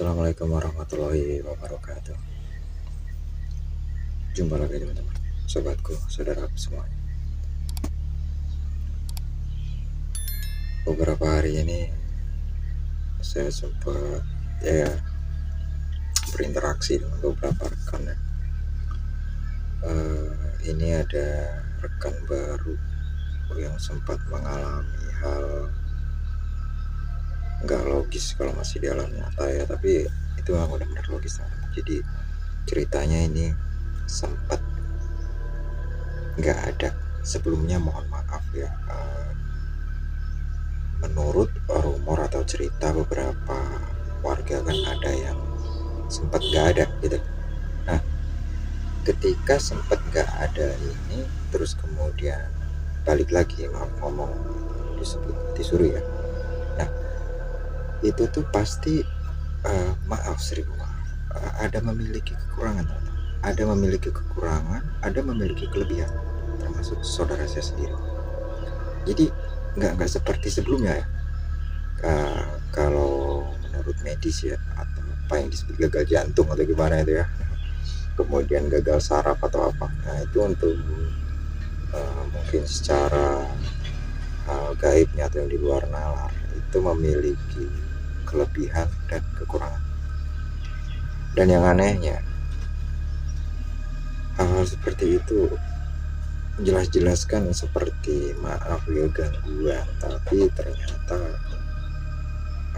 Assalamualaikum warahmatullahi wabarakatuh. Jumpa lagi teman-teman, sobatku, saudaraku semuanya. Beberapa hari ini saya sempat berinteraksi dengan beberapa rekan ya. Ini ada rekan baru yang sempat mengalami hal nggak logis kalau masih di alam nyata ya, tapi itu memang benar-benar logis teman-teman. Jadi ceritanya ini sempat nggak ada sebelumnya, mohon maaf ya. Menurut rumor atau cerita beberapa warga kan ada yang sempat nggak ada gitu. Nah, ketika sempat nggak ada ini terus kemudian balik lagi, maaf ngomong disebut disuruh ya. Nah, itu tuh pasti maaf seribu maaf, ada memiliki kekurangan teman-teman. Ada memiliki kekurangan, ada memiliki kelebihan, termasuk saudara saya sendiri. Jadi nggak seperti sebelumnya ya. Kalau menurut medis ya, atau apa yang disebut gagal jantung atau gimana itu ya, kemudian gagal saraf atau apa, nah itu untuk mungkin secara gaibnya atau yang di luar nalar itu memiliki kelebihan dan kekurangan. Dan yang anehnya, hal-hal seperti itu jelas-jelaskan seperti maaf ya gangguan, tapi ternyata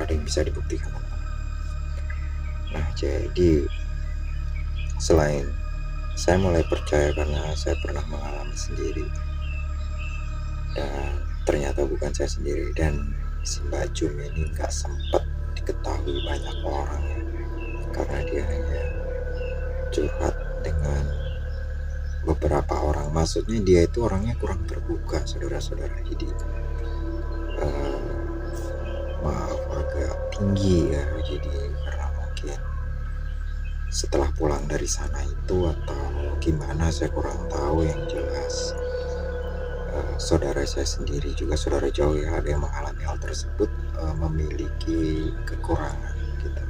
ada yang bisa dibuktikan. Nah, jadi selain saya mulai percaya karena saya pernah mengalami sendiri, dan ternyata bukan saya sendiri, dan si Mbak Jum ini nggak sempat diketahui banyak orang ya, karena dia hanya curhat dengan beberapa orang. Maksudnya dia itu orangnya kurang terbuka, saudara-saudara. Jadi maaf agak tinggi ya, jadi karena mungkin setelah pulang dari sana itu atau gimana saya kurang tahu. Yang jelas saudara saya sendiri juga, saudara jauh ya, ada yang mengalami hal tersebut, memiliki kekurangan gitu.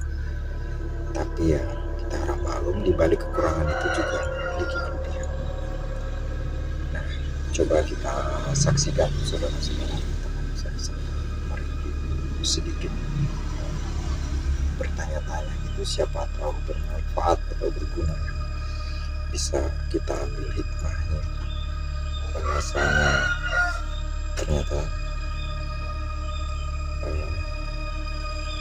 Tapi ya kita harap maklum, di balik kekurangan itu juga memiliki kelebihan. Nah, coba kita saksikan saudara-saudara, saya sedikit bertanya-tanya gitu, siapa tahu bermanfaat atau berguna ya. Bisa kita ambil hikmahnya, bahwasanya ternyata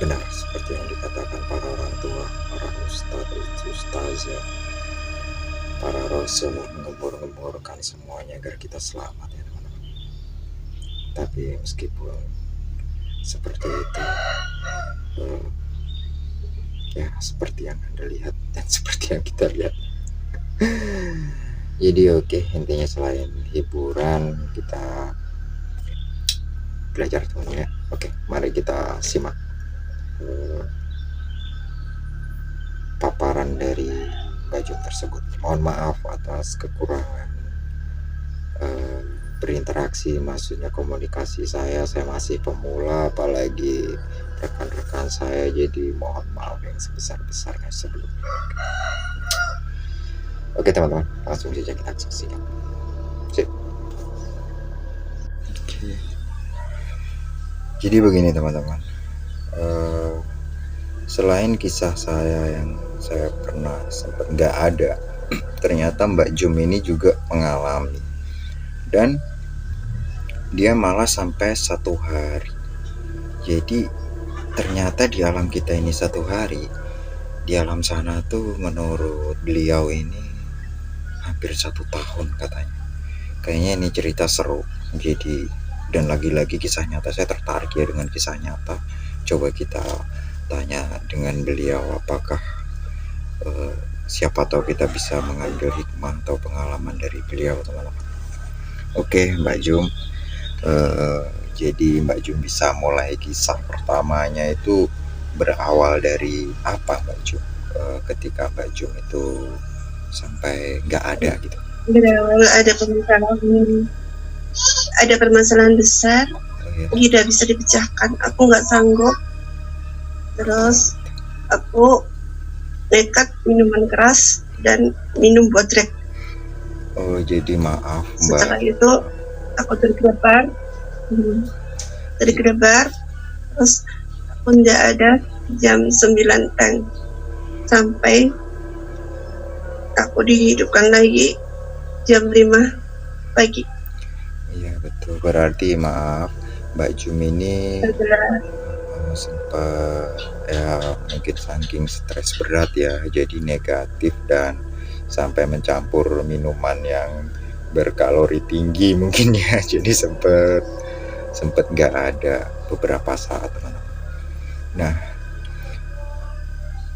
benar seperti yang dikatakan para orang tua, para ustazah, para rasul menggembur-gemburkan semuanya agar kita selamat ya teman-teman. Tapi meskipun seperti itu, ya seperti yang Anda lihat dan seperti yang kita lihat. Jadi oke, intinya selain hiburan kita belajar teman-teman ya. Oke, mari kita simak paparan dari Mbak Jum tersebut. Mohon maaf atas kekurangan berinteraksi, maksudnya komunikasi saya masih pemula, apalagi rekan-rekan saya, jadi mohon maaf yang sebesar-besarnya sebelumnya. Oke teman-teman, langsung saja kita saksikan. Sip. Oke. Jadi begini teman-teman, selain kisah saya yang saya pernah sempat nggak ada, ternyata Mbak Jum ini juga mengalami, dan dia malah sampai 1 hari. Jadi ternyata di alam kita ini 1 hari, di alam sana tuh menurut beliau ini hampir 1 tahun katanya. Kayaknya ini cerita seru. Jadi, dan lagi-lagi kisah nyata, saya tertarik ya dengan kisah nyata. Coba kita tanya dengan beliau, apakah siapa tahu kita bisa mengambil hikmah atau pengalaman dari beliau teman-teman. Oke Mbak Jum, jadi Mbak Jum bisa mulai kisah pertamanya itu berawal dari apa Mbak Jum, ketika Mbak Jum itu sampai nggak ada gitu? Berawal ada permasalahan besar, tidak bisa dipecahkan, aku nggak sanggup. Terus aku nekat minuman keras dan minum bodrek. Oh, jadi maaf Mbak. Setelah itu aku tergelebar, terus aku tidak ada jam 9 teng sampai aku dihidupkan lagi jam 5 pagi. Iya betul, berarti maaf Mbak Jum ini sempat ya mungkin saking stres berat ya, jadi negatif dan sampai mencampur minuman yang berkalori tinggi mungkin ya, jadi sempet nggak ada beberapa saat teman-teman. Nah,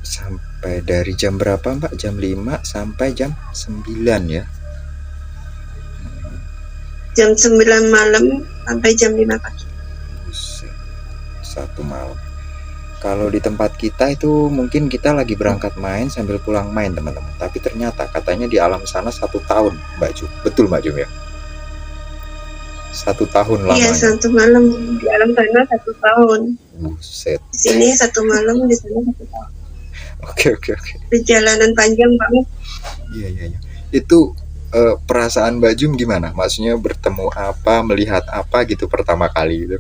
sampai dari jam berapa Mbak? Jam 5 sampai jam 9 ya? Jam 9 malam sampai jam 5 pagi. Buset, 1 malam. Kalau di tempat kita itu mungkin kita lagi berangkat main sambil pulang main teman-teman, tapi ternyata katanya di alam sana 1 tahun Mbak Jum. Betul Mbak Jum ya? 1 tahun lamanya. Iya, 1 malam di alam sana 1 tahun. Buset. Di sini 1 malam, di sana 1 tahun. Oke. Perjalanan panjang banget. Iya. Itu perasaan Mbak Jum gimana? Maksudnya bertemu apa, melihat apa gitu pertama kali gitu?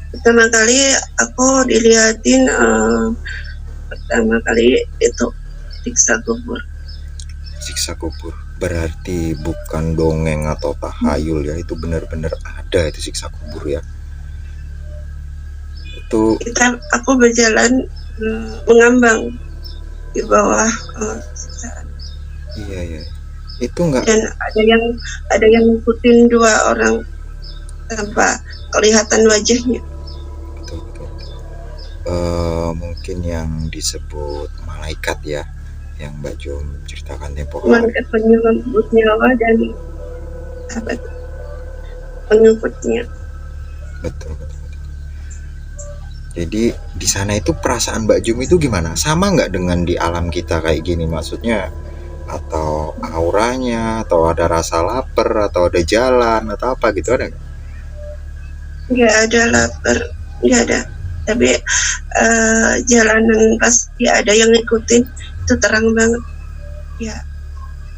Pertama kali aku dilihatin pertama kali itu siksa kubur. Siksa kubur berarti bukan dongeng atau tahayul ya, itu benar-benar ada itu siksa kubur ya. Itu aku berjalan mengambang di bawah siksaan. Iya. Itu enggak. Dan ada yang ngikutin 2 orang tanpa kelihatan wajahnya. Betul. Mungkin yang disebut malaikat ya, yang Mbak Jum ceritakan tempo hari. Malaikat penyebut nyawa dan pengikutnya. Betul. Jadi di sana itu perasaan Mbak Jum itu gimana? Sama nggak dengan di alam kita kayak gini? Maksudnya atau auranya, atau ada rasa lapar, atau ada jalan, atau apa gitu, ada nggak? Nggak ada lapar, nggak ada. Tapi jalanan pasti ada yang ngikutin, itu terang banget. Ya,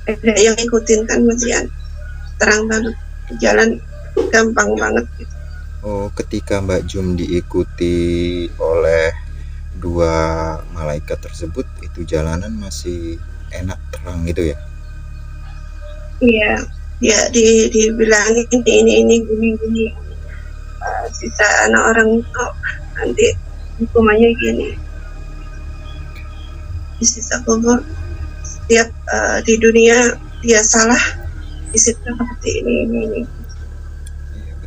ada yang ngikutin kan masih terang banget. Jalan gampang banget gitu. Oh, ketika Mbak Jum diikuti oleh 2 malaikat tersebut, itu jalanan masih enak terang gitu ya? Iya, ya dibilangin ini gini. Sisa anak orang itu nanti hukumannya gini. Di sisa kubur setiap di dunia dia salah, disiksa seperti ini.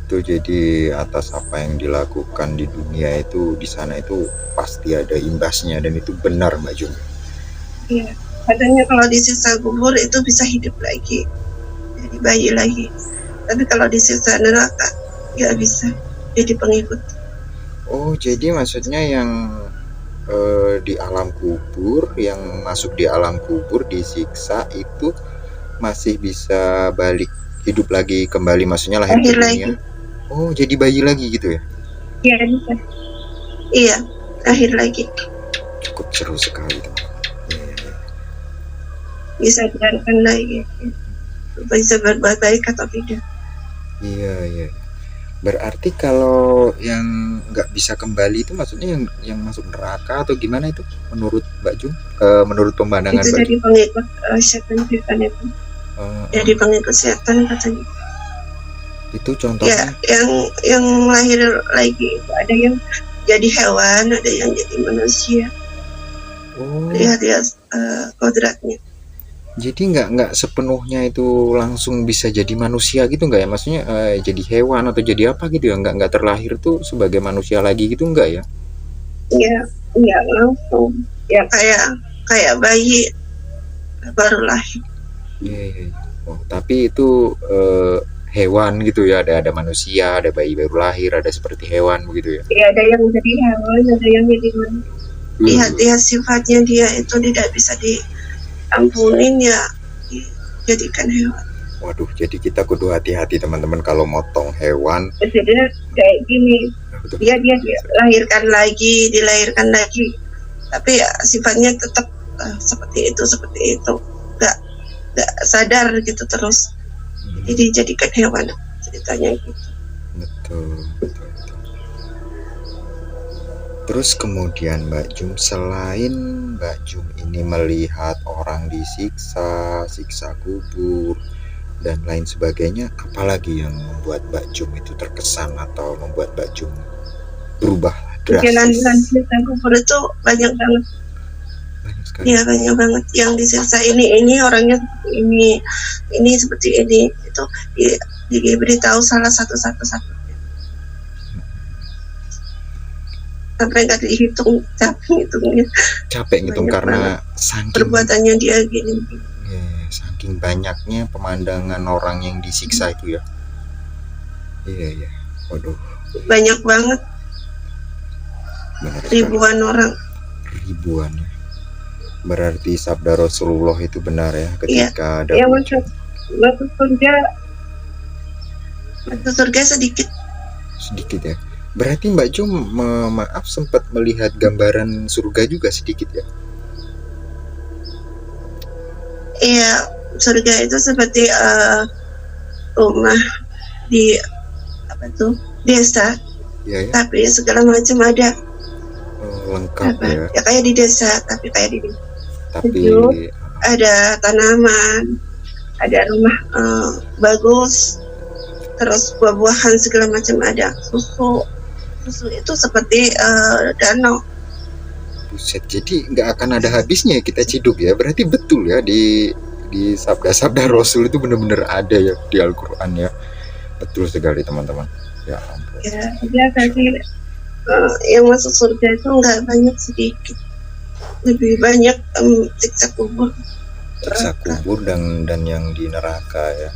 Betul, jadi atas apa yang dilakukan di dunia itu, di sana itu pasti ada imbasnya, dan itu benar Mbak Jum. Iya, katanya kalau disiksa kubur itu bisa hidup lagi, jadi bayi lagi. Tapi kalau disiksa neraka nggak bisa, jadi pengikut. Oh, jadi maksudnya yang di alam kubur, yang masuk di alam kubur disiksa itu masih bisa balik hidup lagi kembali, maksudnya lahir ke dunia lagi. Oh, jadi bayi lagi gitu ya? Iya, bisa. Iya, lahir lagi. Cukup seru sekali teman-teman. Bisa diarahkan lagi, bisa berbuat baik atau tidak. Iya. Berarti kalau yang nggak bisa kembali itu maksudnya yang masuk neraka atau gimana itu menurut Mbak Jum? Menurut pemandangan itu Mbak jadi Jum? Pengikut setan itu. Jadi pengikut setan katanya. Itu contohnya? Ya, yang lahir lagi itu ada yang jadi hewan, ada yang jadi manusia. Oh. Lihat kodratnya. Jadi nggak sepenuhnya itu langsung bisa jadi manusia gitu nggak ya? Maksudnya jadi hewan atau jadi apa gitu ya? Nggak terlahir tuh sebagai manusia lagi gitu nggak ya? Iya langsung. Ya kayak bayi baru lahir. Iya. Oh, tapi itu hewan gitu ya? Ada manusia, ada bayi baru lahir, ada seperti hewan begitu ya? Iya, ada yang jadi hewan, ada yang jadi manusia. Lihat sifatnya dia itu tidak bisa diampunin ya, dijadikan hewan. Waduh, jadi kita kudu hati-hati teman-teman kalau motong hewan. Jadi kayak gini, betul. Dia dilahirkan lagi, tapi ya, sifatnya tetap seperti itu, nggak sadar gitu terus. Jadi jadikan hewan ceritanya gitu. Betul. Terus kemudian Mbak Jum, selain Mbak Jum ini melihat orang disiksa, siksa kubur, dan lain sebagainya, apalagi yang membuat Mbak Jum itu terkesan atau membuat Mbak Jum berubah Jalan-jalan drastis? siksa kubur itu banyak banget. Banyak sekali. Iya banyak banget yang disiksa, ini orangnya seperti ini seperti ini, itu diberitahu salah satu sampai nggak dihitung, capek ngitung karena saking perbuatannya dia gini. saking banyaknya pemandangan orang yang disiksa itu ya. Iya. Waduh, Banyak banget, benar sekali. ribuan Ya. Berarti sabda Rasulullah itu benar ya, ketika ada yang masuk surga sedikit ya. Berarti Mbak Jum maaf sempat melihat gambaran surga juga sedikit ya? Iya, surga itu seperti rumah di desa, ya. Tapi segala macam ada. Lengkap ya. Ya kayak di desa, tapi kayak di desa. Tapi ada tanaman, ada rumah bagus, terus buah-buahan segala macam ada, susu itu seperti danau. Buset, jadi nggak akan ada habisnya kita ciduk ya. Berarti betul ya di sabda-sabda Rasul itu benar-benar ada ya di Al-Quran ya. Betul sekali teman-teman. Ya ampun. Ya, dia tadi yang masuk surga itu nggak banyak, sedikit. Lebih banyak siksa kubur. Siksa kubur dan yang di neraka ya.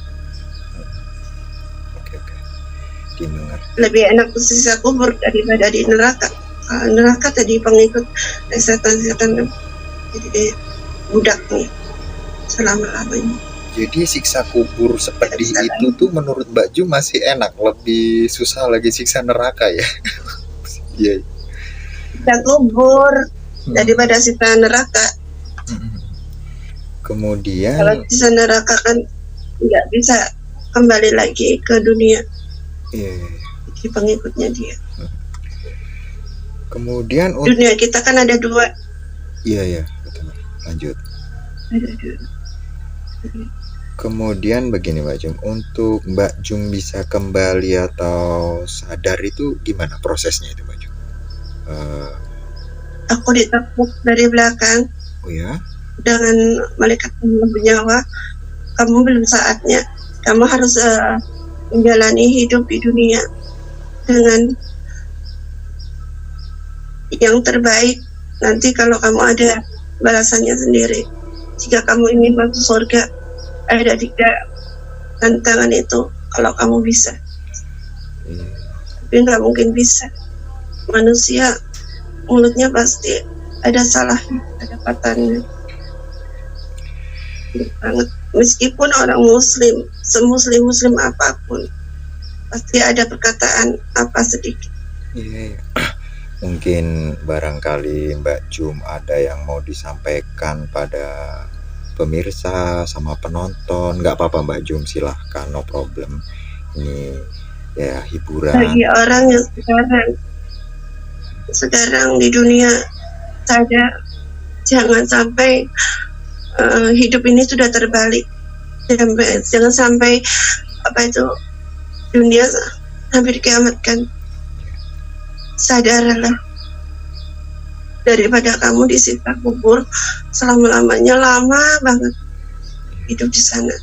Oke. Dimengerti. Lebih enak siksa kubur daripada di neraka. Neraka tadi pengikut setan-setan, jadi budaknya selama-lamanya. Jadi siksa kubur seperti itu tuh menurut Mbak Jum masih enak, lebih susah lagi siksa neraka ya. Iya. Siksa kubur daripada siksa neraka. Kemudian kalau siksa neraka kan nggak bisa kembali lagi ke dunia. Jadi pengikutnya dia. Kemudian dunia kita kan ada dua. Iya, betul. Lanjut. Ada dua. Kemudian begini Mbak Jum, untuk Mbak Jum bisa kembali atau sadar itu gimana prosesnya itu Mbak Jum? Aku ditepuk dari belakang. Oh ya? Dengan malaikat bernyawa, kamu belum saatnya. Kamu harus menjalani hidup di dunia dengan yang terbaik. Nanti kalau kamu ada balasannya sendiri. Jika kamu ingin masuk surga, ada 3 tantangan itu. Kalau kamu bisa, tapi nggak mungkin bisa. Manusia mulutnya pasti ada salahnya, ada patahnya. Banget. Meskipun orang muslim, semuslim apapun, pasti ada perkataan apa sedikit. Mungkin barangkali Mbak Jum ada yang mau disampaikan pada pemirsa sama penonton. Nggak apa-apa Mbak Jum, silahkan, no problem. Ini ya hiburan. Bagi orang yang sekarang di dunia sadar, jangan sampai hidup ini sudah terbalik. Jangan sampai dunia hampir kiamatkan. Sadarlah, daripada kamu disiksa kubur selama-lamanya, lama banget hidup di sana.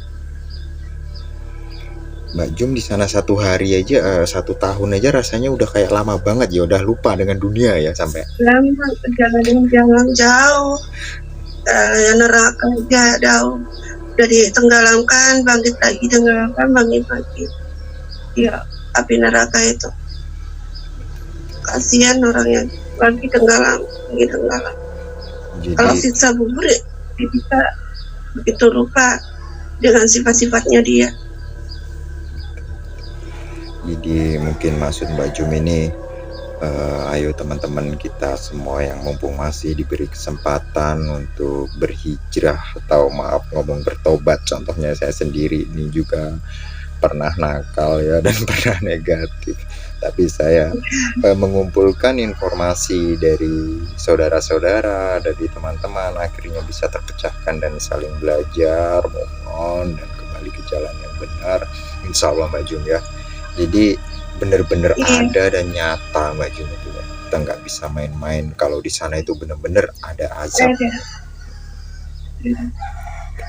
Mbak Jum di sana 1 hari aja, 1 tahun aja rasanya udah kayak lama banget ya, udah lupa dengan dunia ya sampai. Lama, jangan jauh, neraka jauh, udah ditenggelamkan, bangkit lagi, tenggelamkan, bangkit lagi. Ya, api neraka itu. Kasihan orang yang lagi tenggelam. Kalau siksa kubur ya, bisa begitu rupa dengan sifat-sifatnya dia. Jadi mungkin maksud Mbak Jum ini Ayo teman-teman kita semua yang mumpung masih diberi kesempatan untuk berhijrah, atau maaf ngomong bertobat, contohnya saya sendiri ini juga pernah nakal ya dan pernah negatif, tapi saya mengumpulkan informasi dari saudara-saudara, dari teman-teman, akhirnya bisa terpecahkan dan saling belajar, move on, dan kembali ke jalan yang benar, insya Allah Mbak Jum ya. Jadi benar-benar ada dan nyata Mbak Jum itu ya. Kita nggak bisa main-main, kalau di sana itu benar-benar ada azab.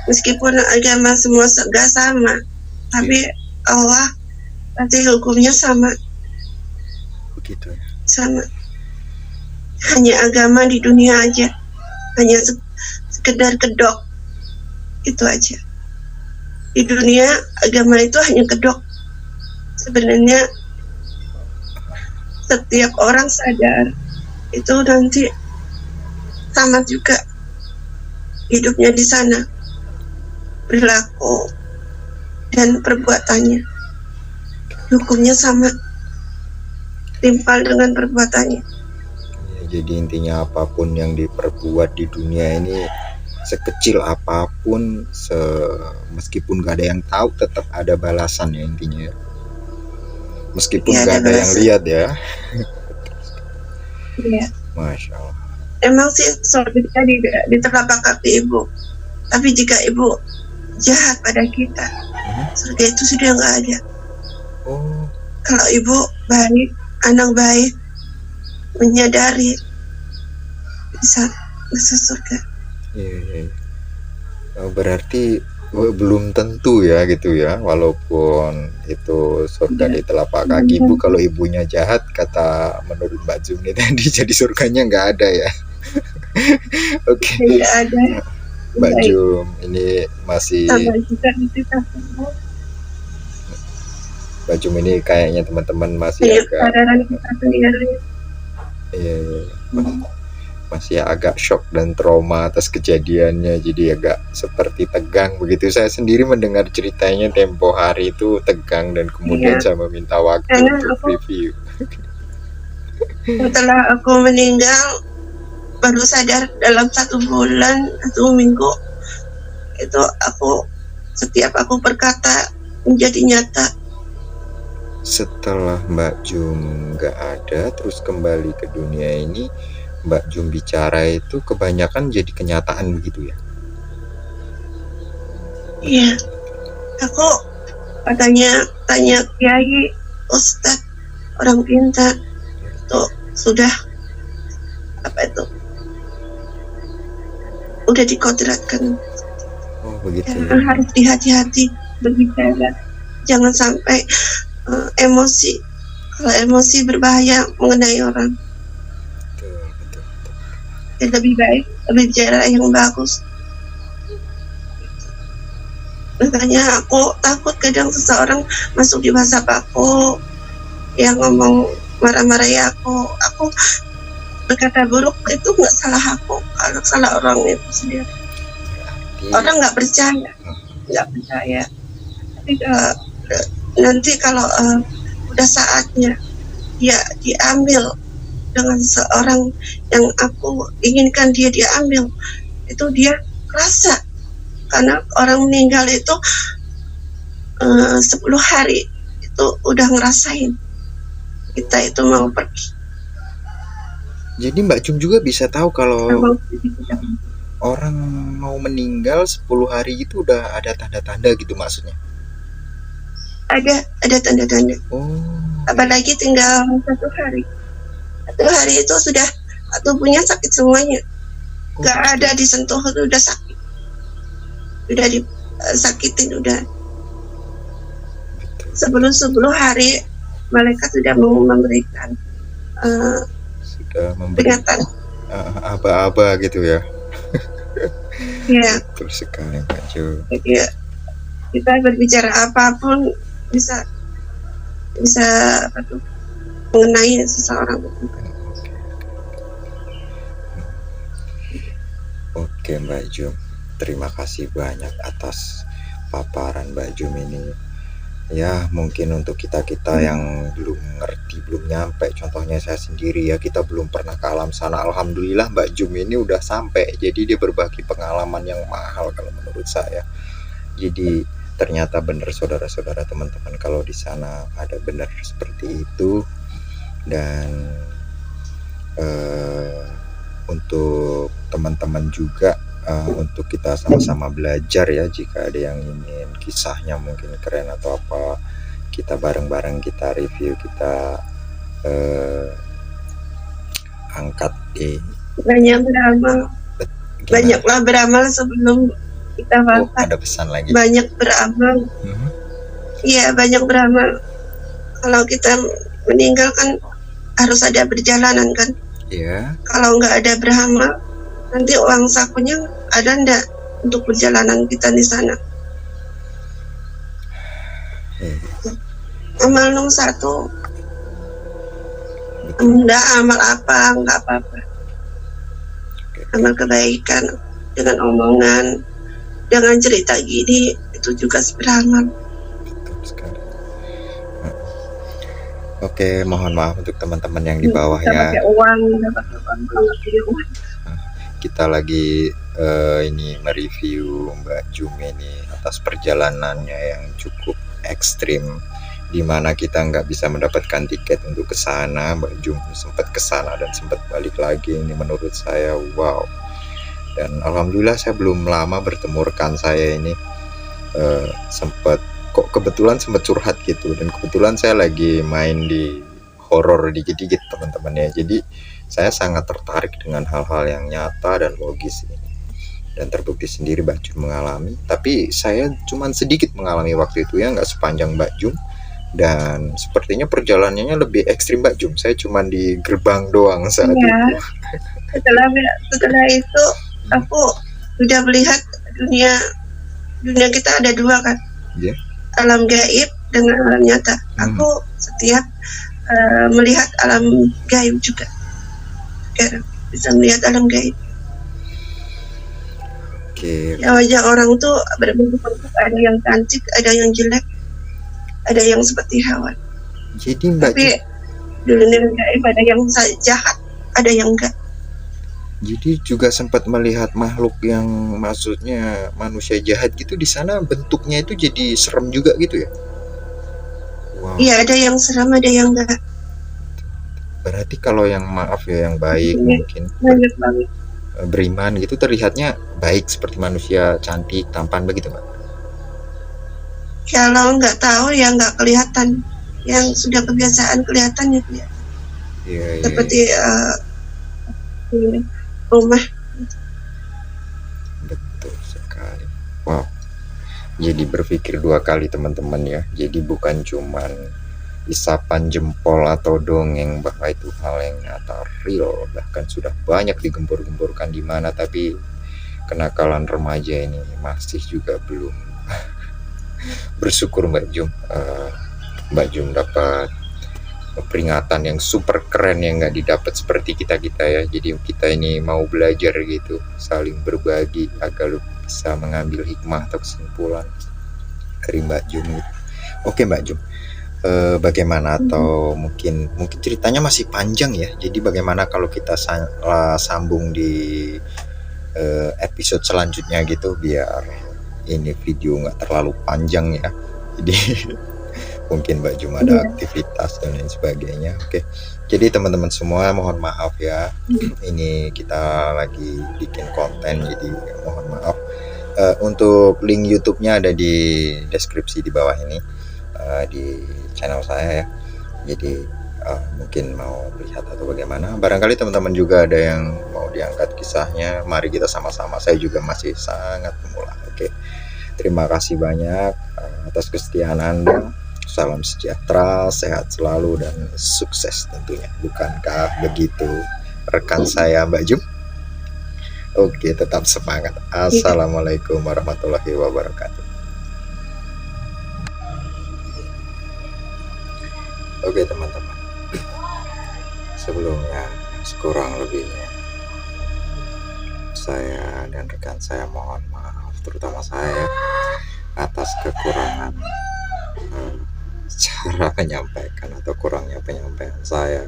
Meskipun agama semua gak sama, tapi Allah pasti hukumnya sama. Begitu ya. Sama. Hanya agama di dunia aja, hanya sekedar kedok, itu aja. Di dunia agama itu hanya kedok. Sebenarnya setiap orang sadar itu nanti sama juga hidupnya di sana, perilaku dan perbuatannya, hukumnya sama, timpal dengan perbuatannya. Ya, jadi intinya apapun yang diperbuat di dunia ini, sekecil apapun, meskipun gak ada yang tahu, tetap ada balasan ya intinya ya. Meskipun ya, gak ada yang lihat ya. Iya. Masya Allah. Emang sih surga di telapak kaki ibu, tapi jika ibu jahat pada kita, surga itu sudah nggak ada. Oh. Kalau ibu baik, anak baik, menyadari, bisa surga. Iya. Berarti belum tentu ya gitu ya, walaupun itu surga di telapak kaki ibu, kalau ibunya jahat, kata menurut Mbak Jum ini tadi, jadi surganya nggak ada ya. Oke. Nggak ada. Mbak Jum ini masih, Mbak Jum ini kayaknya teman-teman masih agak masih agak shock dan trauma atas kejadiannya, jadi agak seperti tegang begitu. Saya sendiri mendengar ceritanya tempo hari itu tegang, dan kemudian saya meminta waktu untuk review. Setelah aku meninggal baru sadar dalam 1 bulan atau minggu itu, setiap aku berkata menjadi nyata. Setelah Mbak Jum nggak ada terus kembali ke dunia ini, Mbak Jum bicara itu kebanyakan jadi kenyataan begitu ya? Iya, aku tanya kiai, ustadz, orang pintar itu sudah udah dikodratkan. Oh begitu. Ya, harus hati-hati berbicara, jangan sampai emosi. Kalau emosi berbahaya mengenai orang. Ya, lebih baik bicara yang bagus. Makanya aku takut kadang seseorang masuk di WhatsApp aku yang ngomong marah-marah ya aku berkata buruk, itu nggak salah aku, kalau salah orang itu sendiri. Orang nggak percaya. Tapi nanti kalau udah saatnya dia diambil dengan seorang yang aku inginkan dia diambil, itu dia rasa, karena orang meninggal itu 10 hari itu udah ngerasain kita itu mau pergi. Jadi Mbak Jum juga bisa tahu kalau orang mau meninggal 10 hari itu udah ada tanda-tanda gitu maksudnya? Ada tanda-tanda. Oh. Apalagi tinggal 1 hari. 1 hari itu sudah tubuhnya sakit semuanya. Gak ada disentuh itu udah sakit. Udah disakitin udah. Sebelum 10 hari malaikat sudah memberikan peringatan. Aba-aba gitu ya. Iya. Betul sekali Mbak Jum. Jadi kita berbicara apapun bisa mengenai seseorang. Oke Mbak Jum, terima kasih banyak atas paparan Mbak Jum ini. Ya mungkin untuk kita-kita yang belum ngerti, belum nyampe, contohnya saya sendiri ya, kita belum pernah ke alam sana. Alhamdulillah Mbak Jum ini udah sampai, jadi dia berbagi pengalaman yang mahal kalau menurut saya. Jadi ternyata benar saudara-saudara, teman-teman, kalau di sana ada benar seperti itu. Dan untuk teman-teman juga, untuk kita sama-sama belajar ya, jika ada yang ingin kisahnya mungkin keren atau apa, kita bareng-bareng kita review, kita angkat di banyak beramal, banyaklah beramal sebelum kita wafat. Ada pesan lagi. Banyak beramal. Iya, banyak beramal. Kalau kita meninggal kan harus ada perjalanan kan. Iya. Kalau nggak ada beramal, nanti uang sakunya ada ndak untuk perjalanan kita di sana? Amal nomor 1, enggak amal nggak apa-apa. Amal kebaikan dengan omongan, dengan cerita gini, itu juga beramal. Oke, mohon maaf untuk teman-teman yang di bawah ya. Pakai uang, kita lagi ini mereview Mbak Jum ini atas perjalanannya yang cukup ekstrim, dimana kita nggak bisa mendapatkan tiket untuk ke sana. Mbak Jum sempat ke sana dan sempat balik lagi. Ini menurut saya wow. Dan alhamdulillah saya belum lama bertemu rekan saya ini, kebetulan sempat curhat gitu, dan kebetulan saya lagi main di horor dikit-dikit teman-teman ya. Jadi saya sangat tertarik dengan hal-hal yang nyata dan logis ini, dan terbukti sendiri Mbak Jum mengalami. Tapi saya cuman sedikit mengalami waktu itu ya, nggak sepanjang Mbak Jum. Dan sepertinya perjalanannya lebih ekstrim Mbak Jum. Saya cuman di gerbang doang saat itu. Setelah itu aku sudah melihat dunia kita ada dua kan. Yeah. Alam gaib dengan alam nyata. Aku setiap melihat alam gaib juga. Sekarang bisa melihat alam gaib. Ya, wajah orang tuh berbentuk-bentuk, ada yang cantik, ada yang jelek, ada yang seperti hewan. Jadi Mbak, tapi dunia gaib ada yang jahat, ada yang enggak. Jadi juga sempat melihat makhluk yang maksudnya manusia jahat gitu di sana, bentuknya itu jadi serem juga gitu ya? Wow. Iya, ada yang serem, ada yang enggak. Berarti kalau yang maaf ya, yang baik mungkin beriman gitu terlihatnya baik seperti manusia cantik, tampan begitu Mbak? Kalau nggak tahu ya nggak kelihatan. Yang sudah kebiasaan kelihatan ya. Iya, seperti rumah. Betul sekali. Wow. Jadi berpikir dua kali teman-teman ya. Jadi bukan cuman isapan jempol atau dongeng bahwa itu hal yang nyata, real, bahkan sudah banyak digembur-gemburkan di mana, tapi kenakalan remaja ini masih juga belum bersyukur Mbak Jum. Mbak Jum dapat peringatan yang super keren yang nggak didapat seperti kita ya. Jadi kita ini mau belajar gitu, saling berbagi agar bisa mengambil hikmah atau kesimpulan dari Mbak Jum gitu. Oke Mbak Jum, bagaimana, atau mungkin ceritanya masih panjang ya, jadi bagaimana kalau kita sambung di episode selanjutnya gitu, biar ini video nggak terlalu panjang ya. Jadi mungkin Mbak Jum ada aktivitas dan lain sebagainya. Oke. Jadi teman-teman semua mohon maaf ya. Ini kita lagi bikin konten, jadi mohon maaf. Untuk link YouTube-nya ada di deskripsi di bawah ini, di channel saya ya. Jadi mungkin mau lihat atau bagaimana. Barangkali teman-teman juga ada yang mau diangkat kisahnya. Mari kita sama-sama. Saya juga masih sangat pemula. Oke. Terima kasih banyak atas kesetiaan Anda. Salam sejahtera, sehat selalu, dan sukses tentunya. Bukankah begitu rekan saya Mbak Jum? Oke, tetap semangat. Assalamualaikum warahmatullahi wabarakatuh. Oke teman-teman, sebelumnya sekurang lebihnya saya dan rekan saya mohon maaf, terutama saya atas kekurangan cara menyampaikan atau kurangnya penyampaian saya,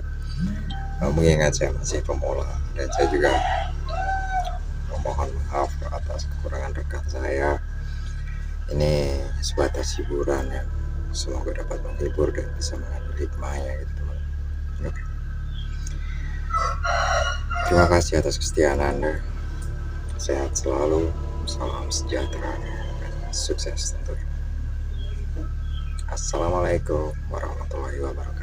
mengingat saya masih pemula dan saya juga memohon maaf atas kekurangan rekan saya. Ini sebatas hiburan ya, semoga dapat menghibur dan bisa mengambil hikmahnya gitu teman. Oke. Terima kasih atas kesetiaan Anda. Sehat selalu, salam sejahtera, dan sukses tentunya. Assalamualaikum warahmatullahi wabarakatuh.